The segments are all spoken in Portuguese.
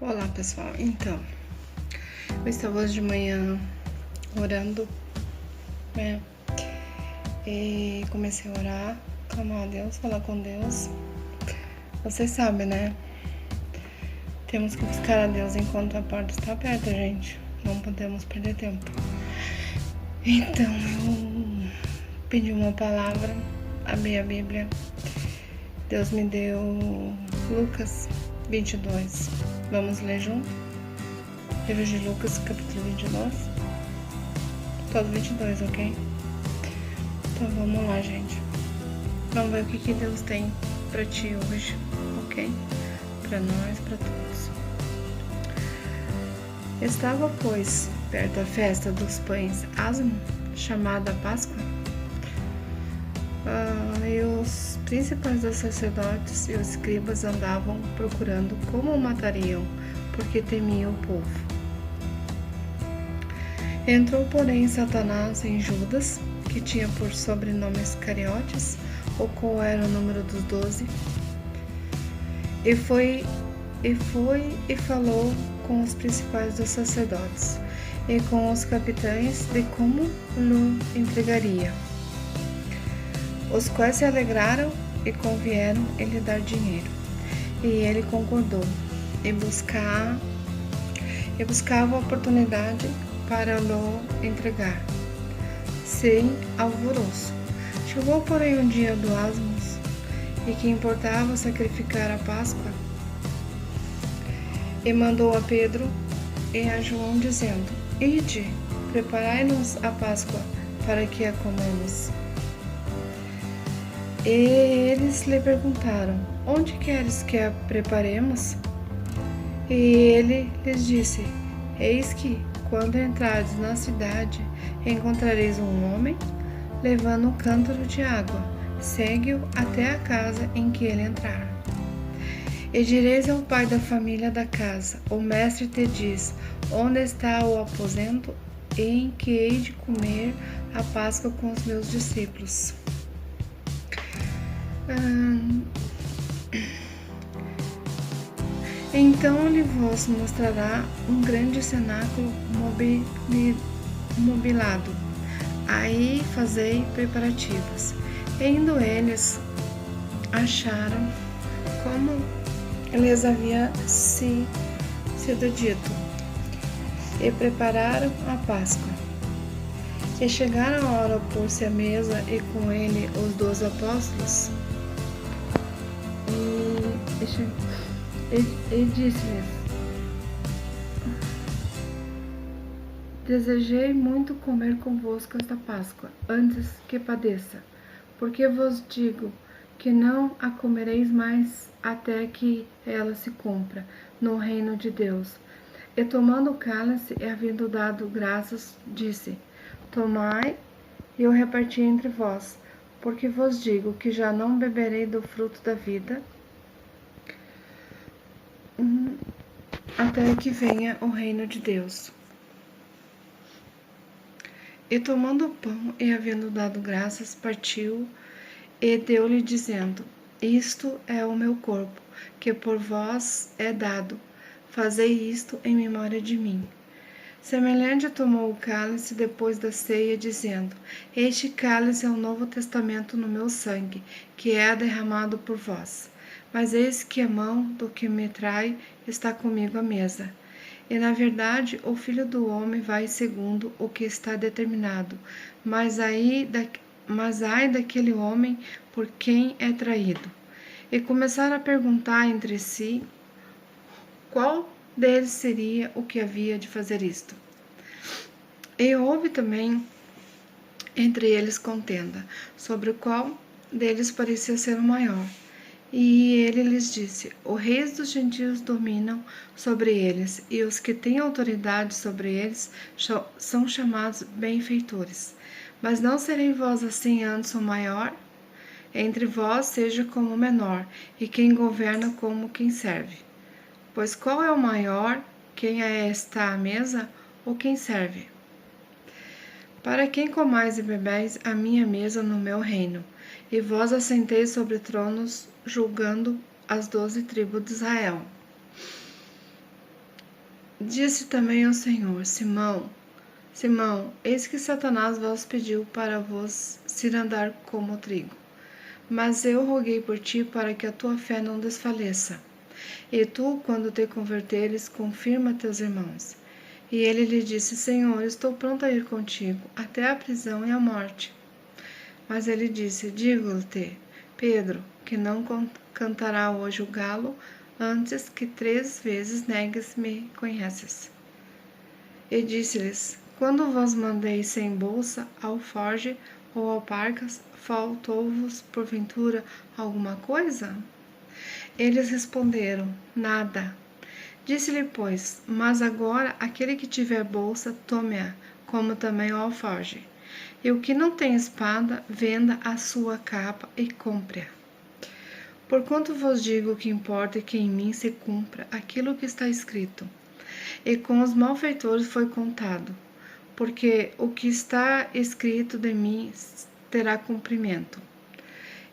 Olá pessoal, então, eu estava hoje de manhã orando, né, e comecei a orar, clamar a Deus, falar com Deus. Vocês sabem, né, temos que buscar a Deus enquanto a porta está aberta, gente, não podemos perder tempo. Então, eu pedi uma palavra, abri a Bíblia, Deus me deu Lucas 22, vamos ler junto? Livro de Lucas, capítulo 22, todo 22, ok? Então vamos lá, gente. Vamos ver o que Deus tem pra ti hoje, ok? Pra nós, pra todos. Estava, pois, perto a festa dos pães asmo, chamada Páscoa, e os principais dos sacerdotes e os escribas andavam procurando como o matariam, porque temiam o povo. Entrou, porém, Satanás em Judas, que tinha por sobrenome Iscariotes, ou qual era o número dos 12, e foi e falou com os principais dos sacerdotes e com os capitães de como lhe entregaria, os quais se alegraram e convieram em lhe dar dinheiro. E ele concordou e buscava a oportunidade para lhe entregar, sem alvoroço. Chegou, porém, o dia do Asmos, e que importava sacrificar a Páscoa, e mandou a Pedro e a João, dizendo: Ide, preparai-nos a Páscoa, para que a comamos. E eles lhe perguntaram: Onde queres que a preparemos? E ele lhes disse: Eis que, quando entrardes na cidade, encontrareis um homem levando um cântaro de água. Segue-o até a casa em que ele entrar. E direis ao pai da família da casa: O mestre te diz: Onde está o aposento em que hei de comer a Páscoa com os meus discípulos? Então ele vos mostrará um grande cenáculo mobilado. Aí fazei preparativos. E indo eles, acharam como lhes havia sido dito, e prepararam a Páscoa. E chegaram a hora de pôr-se à mesa, e com ele os 12 apóstolos, e disse-lhes: Desejei muito comer convosco esta Páscoa, antes que padeça, porque vos digo que não a comereis mais até que ela se cumpra no reino de Deus. E tomando o cálice e havendo dado graças, disse: Tomai e o reparti entre vós, porque vos digo que já não beberei do fruto da vida, até que venha o reino de Deus. E tomando o pão e havendo dado graças, partiu e deu-lhe, dizendo: Isto é o meu corpo, que por vós é dado. Fazei isto em memória de mim. Semelhante tomou o cálice depois da ceia, dizendo: Este cálice é o novo testamento no meu sangue, que é derramado por vós. Mas eis que a mão do que me trai está comigo à mesa. E, na verdade, o Filho do Homem vai segundo o que está determinado, mas ai daquele homem por quem é traído. E começaram a perguntar entre si qual deles seria o que havia de fazer isto. E houve também entre eles contenda, sobre qual deles parecia ser o maior. E ele lhes disse: Os reis dos gentios dominam sobre eles, e os que têm autoridade sobre eles são chamados benfeitores. Mas não serei vós assim antes o maior? Entre vós seja como o menor, e quem governa como quem serve. Pois qual é o maior, quem está à mesa, ou quem serve? Para quem comais e bebeis a minha mesa no meu reino, e vós assenteis sobre tronos, julgando as 12 tribos de Israel. Disse também ao Senhor: Simão, Simão, eis que Satanás vos pediu para vos cirandar como trigo. Mas eu roguei por ti para que a tua fé não desfaleça. E tu, quando te converteres, confirma teus irmãos. E ele lhe disse: Senhor, estou pronto a ir contigo, até a prisão e a morte. Mas ele disse: Digo-te, Pedro, que não cantará hoje o galo, antes que 3 vezes negues me conheces. E disse-lhes: Quando vos mandei sem bolsa, alforge ou alparcas, faltou-vos, porventura, alguma coisa? Eles responderam: Nada. Disse-lhe, pois: Mas agora aquele que tiver bolsa, tome-a, como também o alforge. E o que não tem espada, venda a sua capa e compre-a. Porquanto vos digo que importa que em mim se cumpra aquilo que está escrito. E com os malfeitores foi contado, porque o que está escrito de mim terá cumprimento.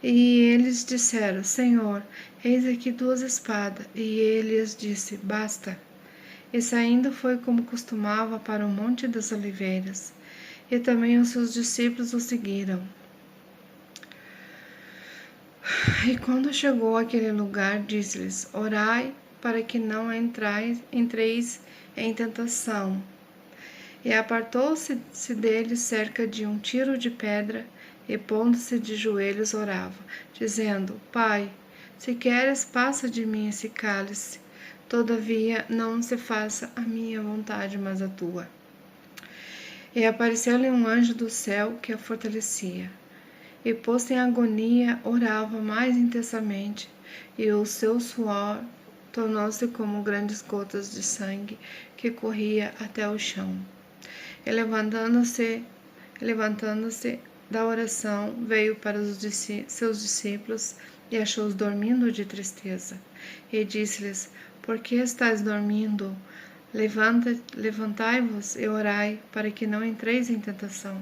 E eles disseram: Senhor, eis aqui 2 espadas. E ele lhes disse: Basta. E saindo foi como costumava para o Monte das Oliveiras. E também os seus discípulos o seguiram. E quando chegou àquele lugar, disse-lhes: Orai para que não entreis em tentação. E apartou-se deles cerca de 1 tiro de pedra, e pondo-se de joelhos orava, dizendo: Pai, se queres, passa de mim esse cálice. Todavia não se faça a minha vontade, mas a tua. E apareceu-lhe um anjo do céu que a fortalecia. E posto em agonia, orava mais intensamente, e o seu suor tornou-se como grandes gotas de sangue que corria até o chão. E levantando-se da oração, veio para os seus discípulos e achou-os dormindo de tristeza. E disse-lhes: Por que estáis dormindo? Levantai-vos e orai, para que não entreis em tentação.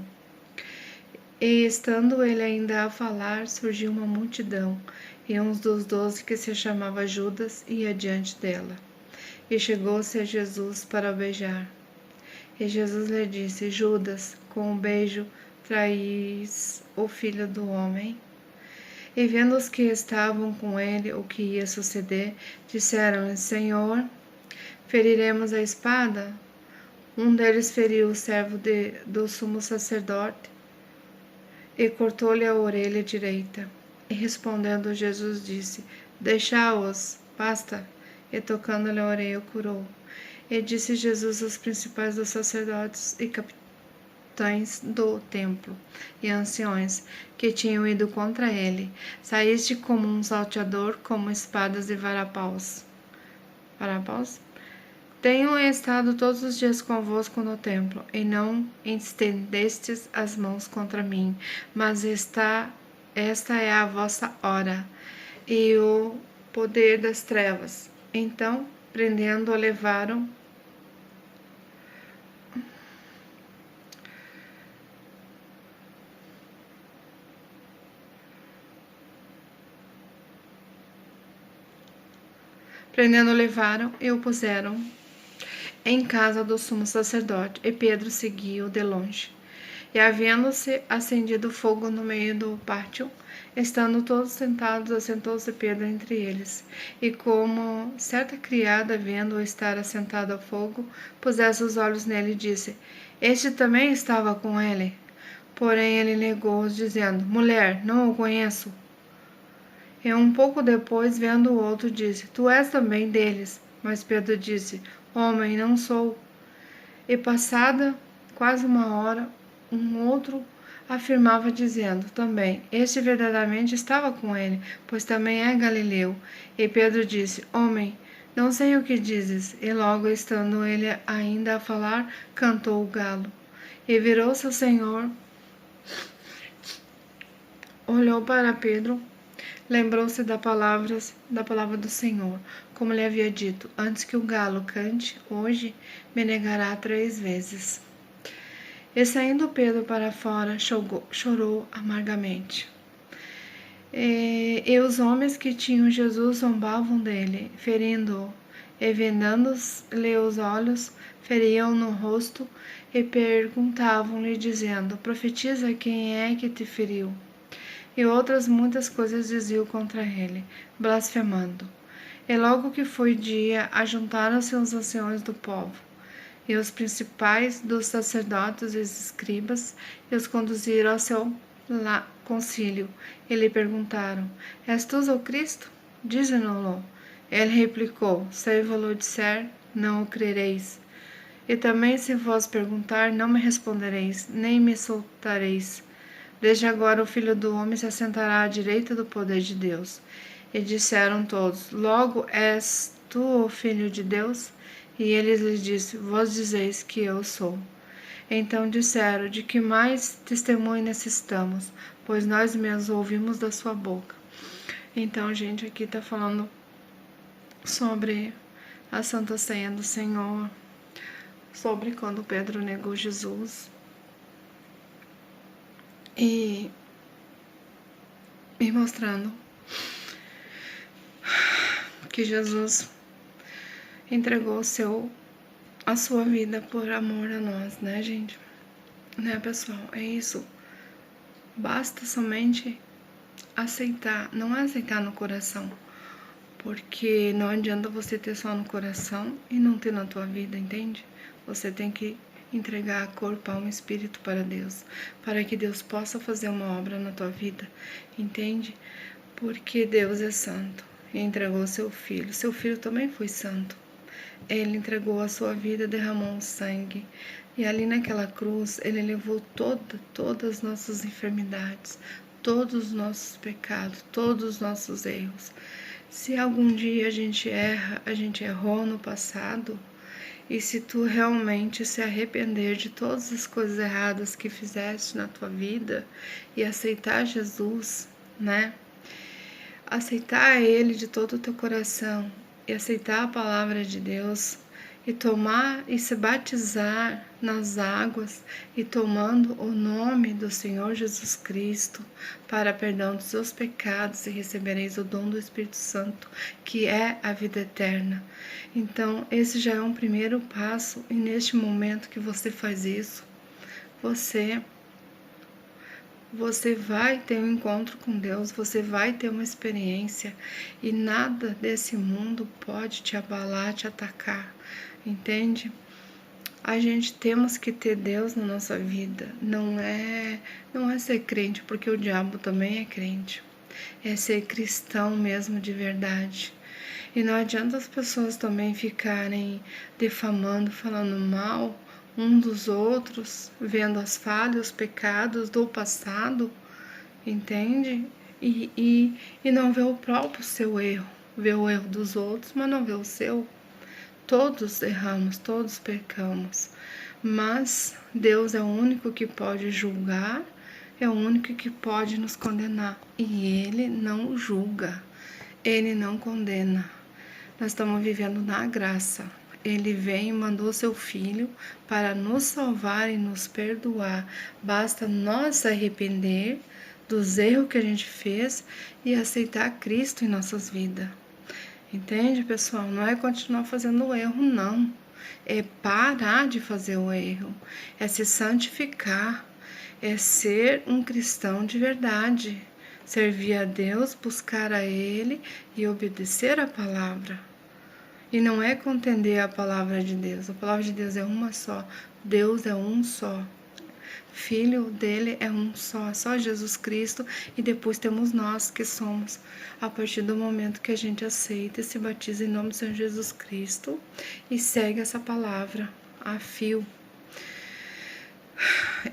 E estando ele ainda a falar, surgiu uma multidão, e um dos 12, que se chamava Judas, ia diante dela. E chegou-se a Jesus para o beijar. E Jesus lhe disse: Judas, com um beijo traís o Filho do Homem? E vendo os que estavam com ele o que ia suceder, disseram-lhe: Senhor, feriremos a espada? Um deles feriu o servo do sumo sacerdote e cortou-lhe a orelha direita. E respondendo, Jesus disse: Deixa-os, basta. E tocando-lhe a orelha, o curou. E disse Jesus aos principais dos sacerdotes e capitães do templo e anciões que tinham ido contra ele: Saíste como um salteador, como espadas e varapaus. Tenho estado todos os dias convosco no templo, e não estendestes as mãos contra mim, mas esta é a vossa hora, e o poder das trevas. Então, prendendo-o, levaram e o puseram em casa do sumo sacerdote, e Pedro seguiu de longe. E havendo-se acendido fogo no meio do pátio, estando todos sentados, assentou-se Pedro entre eles. E como certa criada, vendo-o estar assentado ao fogo, pusesse os olhos nele e disse: Este também estava com ele. Porém ele negou-os, dizendo: Mulher, não o conheço. E um pouco depois, vendo o outro, disse: Tu és também deles. Mas Pedro disse: Homem, não sou. E passada quase 1 hora, um outro afirmava, dizendo também: Este verdadeiramente estava com ele, pois também é galileu. E Pedro disse: Homem, não sei o que dizes. E logo, estando ele ainda a falar, cantou o galo. E virou-se ao Senhor, olhou para Pedro, lembrou-se da palavra do Senhor, como lhe havia dito: Antes que o galo cante, hoje me negará 3 vezes. E saindo Pedro para fora, chorou amargamente. E os homens que tinham Jesus zombavam dele, ferindo-o e vendando-lhe os olhos, feriam no rosto e perguntavam-lhe, dizendo: Profetiza, quem é que te feriu? E outras muitas coisas diziam contra ele, blasfemando. E logo que foi dia, ajuntaram-se os anciões do povo, e os principais dos sacerdotes e os escribas, e os conduziram ao seu concílio, e lhe perguntaram: És tu o Cristo? Dize-nos-lo. Ele replicou: Se eu vos disser, não o crereis. E também se vos perguntar, não me respondereis, nem me soltareis. Desde agora o Filho do Homem se assentará à direita do poder de Deus. E disseram todos: Logo és tu o Filho de Deus? E ele lhes disse: Vós dizeis que eu sou. Então disseram: De que mais testemunho necessitamos? Pois nós mesmos ouvimos da sua boca. Então, gente, aqui está falando sobre a Santa Ceia do Senhor, sobre quando Pedro negou Jesus e mostrando que Jesus entregou a sua vida por amor a nós, né, gente? Né, pessoal? É isso. Basta somente aceitar, não é aceitar no coração, porque não adianta você ter só no coração e não ter na tua vida, entende? Você tem que entregar corpo, alma e espírito para Deus, para que Deus possa fazer uma obra na tua vida, entende? Porque Deus é santo e entregou seu filho. Seu filho também foi santo. Ele entregou a sua vida, derramou o sangue. E ali naquela cruz, ele levou todas as nossas enfermidades, todos os nossos pecados, todos os nossos erros. Se algum dia a gente erra, a gente errou no passado, e se tu realmente se arrepender de todas as coisas erradas que fizeste na tua vida e aceitar Jesus, né? Aceitar Ele de todo o teu coração e aceitar a palavra de Deus e tomar e se batizar nas águas e tomando o nome do Senhor Jesus Cristo para perdão dos seus pecados e recebereis o dom do Espírito Santo, que é a vida eterna. Então, esse já é um primeiro passo e neste momento que você faz isso, você vai ter um encontro com Deus, você vai ter uma experiência e nada desse mundo pode te abalar, te atacar, entende? A gente temos que ter Deus na nossa vida, não é ser crente, porque o diabo também é crente, é ser cristão mesmo de verdade. E não adianta as pessoas também ficarem defamando, falando mal um dos outros, vendo as falhas, os pecados do passado, entende? E não vê o próprio seu erro, vê o erro dos outros, mas não vê o seu. Todos erramos, todos pecamos, mas Deus é o único que pode julgar, é o único que pode nos condenar, e Ele não julga, Ele não condena. Nós estamos vivendo na graça. Ele veio e mandou seu Filho para nos salvar e nos perdoar. Basta nós arrepender dos erros que a gente fez e aceitar Cristo em nossas vidas. Entende, pessoal? Não é continuar fazendo o erro, não. É parar de fazer o erro. É se santificar. É ser um cristão de verdade. Servir a Deus, buscar a Ele e obedecer a palavra. E não é contender a palavra de Deus. A palavra de Deus é uma só. Deus é um só. Filho dele é um só Jesus Cristo. E depois temos nós que somos, a partir do momento que a gente aceita e se batiza em nome do Senhor Jesus Cristo e segue essa palavra a fio.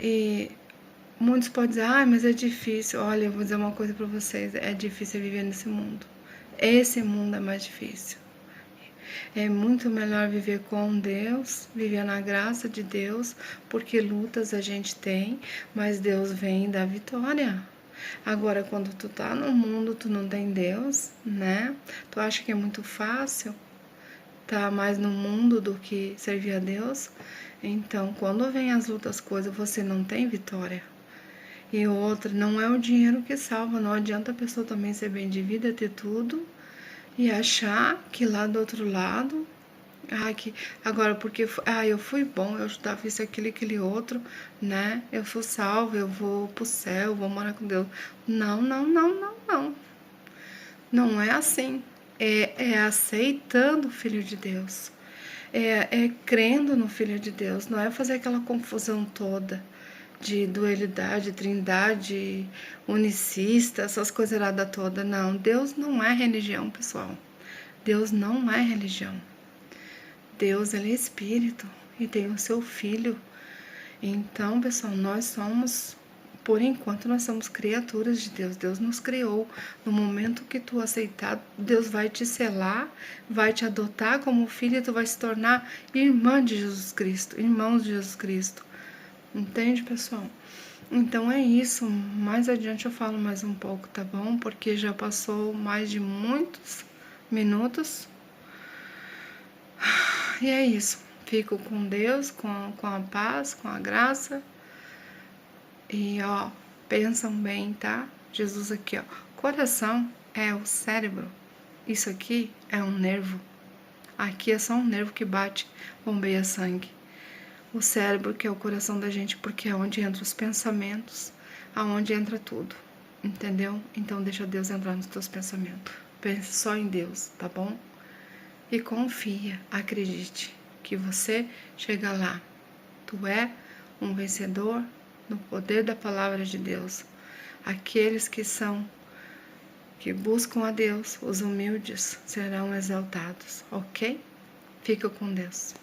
E muitos podem dizer, mas é difícil. Olha, eu vou dizer uma coisa para vocês, é difícil viver nesse mundo. Esse mundo é mais difícil. É muito melhor viver com Deus, viver na graça de Deus, porque lutas a gente tem, mas Deus vem e dá vitória. Agora, quando tu tá no mundo, tu não tem Deus, né? Tu acha que é muito fácil tá mais no mundo do que servir a Deus? Então, quando vem as lutas, coisas, você não tem vitória. E outra, não é o dinheiro que salva, não adianta a pessoa também ser bem de vida, ter tudo, e achar que lá do outro lado, que agora porque eu fui bom, eu ajudava isso, aquilo e aquele outro, né? Eu sou salvo, eu vou pro céu, eu vou morar com Deus. Não, não, não, não, não. Não é assim. É aceitando o Filho de Deus. É crendo no Filho de Deus. Não é fazer aquela confusão toda de dualidade, trindade, unicista, essas coisas erradas todas. Não, Deus não é religião, pessoal. Deus não é religião. Deus, ele é espírito e tem o seu Filho. Então, pessoal, nós somos, por enquanto, nós somos criaturas de Deus. Deus nos criou. No momento que tu aceitar, Deus vai te selar, vai te adotar como filho e tu vai se tornar irmã de Jesus Cristo, irmãos de Jesus Cristo. Entende, pessoal? Então é isso. Mais adiante eu falo mais um pouco, tá bom? Porque já passou mais de muitos minutos. E é isso. Fico com Deus, com a paz, com a graça. E ó, pensam bem, tá? Jesus aqui, ó. Coração é o cérebro. Isso aqui é um nervo. Aqui é só um nervo que bate, bombeia sangue. O cérebro, que é o coração da gente, porque é onde entram os pensamentos, aonde entra tudo. Entendeu? Então deixa Deus entrar nos teus pensamentos. Pense só em Deus, tá bom? E confia, acredite, que você chega lá. Tu é um vencedor no poder da palavra de Deus. Aqueles que buscam a Deus, os humildes, serão exaltados, ok? Fica com Deus.